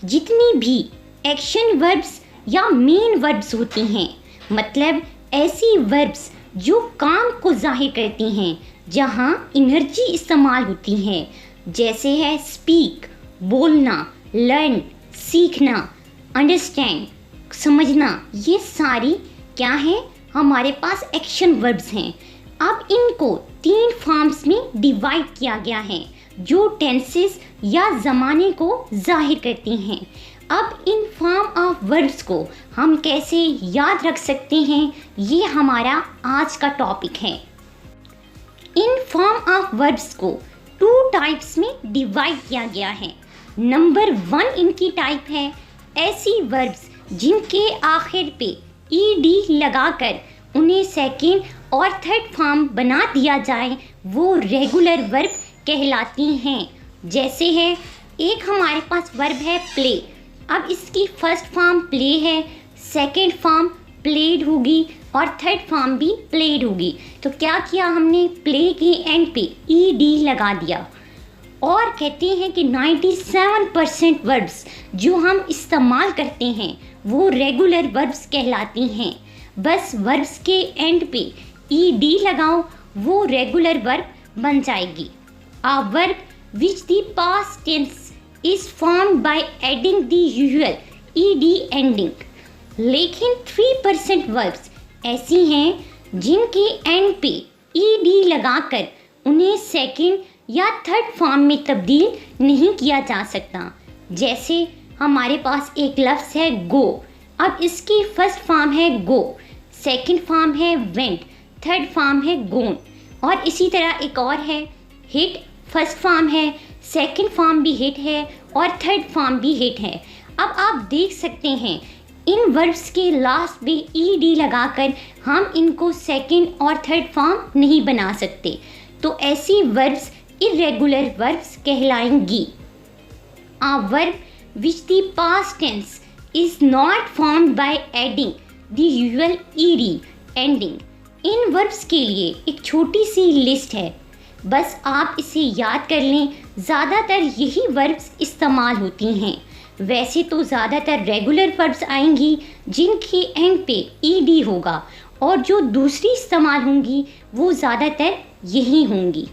जितनी भी action verbs या मेन वर्ब्स होती हैं, मतलब ऐसी वर्ब्स जो काम को जाहिर करती हैं, जहाँ एनर्जी इस्तेमाल होती है, जैसे है स्पीक बोलना, लर्न सीखना, अंडरस्टैंड समझना, ये सारी क्या है हमारे पास एक्शन वर्ब्स हैं। अब इनको 3 फॉर्म्स में डिवाइड किया गया है जो टेंसेस या ज़माने को जाहिर करती हैं। अब इन फॉर्म ऑफ वर्ब्स को हम कैसे याद रख सकते हैं, ये हमारा आज का टॉपिक है। इन फॉर्म ऑफ वर्ब्स को 2 टाइप्स में डिवाइड किया गया है। नंबर 1 इनकी टाइप है ऐसी वर्ब्स जिनके आखिर पे ईडी लगाकर उन्हें सेकेंड और थर्ड फॉर्म बना दिया जाए, वो रेगुलर वर्ब कहलाती हैं। जैसे है एक हमारे पास वर्ब है प्ले। अब इसकी फर्स्ट फॉर्म प्ले है, सेकेंड फॉर्म प्लेड होगी और थर्ड फॉर्म भी प्लेड होगी। तो क्या किया हमने, प्ले के एंड पे ईडी लगा दिया। और कहते हैं कि 97% वर्ब्स जो हम इस्तेमाल करते हैं वो रेगुलर वर्ब्स कहलाती हैं। बस वर्ब्स के एंड पे ईडी लगाओ, वो रेगुलर वर्ब बन जाएगी। A verb which the past tense is formed by adding the usual ed ending। लेकिन 3% वर्ब्स ऐसी हैं जिनके एंड पे ed लगाकर उन्हें सेकेंड या थर्ड फॉर्म में तब्दील नहीं किया जा सकता। जैसे हमारे पास एक लफ्ज़ है गो। अब इसकी फर्स्ट फॉर्म है गो, सेकेंड फॉर्म है वेंट, थर्ड फॉर्म है गोन। और इसी तरह एक और है हिट, फर्स्ट फॉर्म है, सेकंड फॉर्म भी हिट है और थर्ड फॉर्म भी हिट है। अब आप देख सकते हैं इन वर्ब्स के लास्ट में ईडी लगाकर हम इनको सेकंड और थर्ड फॉर्म नहीं बना सकते, तो ऐसी वर्ब्स इर्रेगुलर वर्ब्स कहलाएंगी। A verb which the past tense is not formed by adding the usual ed ending। In verbs के लिए एक छोटी सी लिस्ट है, बस आप इसे याद कर लें। ज़्यादातर यही वर्ब्स इस्तेमाल होती हैं। वैसे तो ज़्यादातर रेगुलर वर्ब्स आएंगी जिनके एंड पे ईडी होगा, और जो दूसरी इस्तेमाल होंगी वो ज़्यादातर यही होंगी।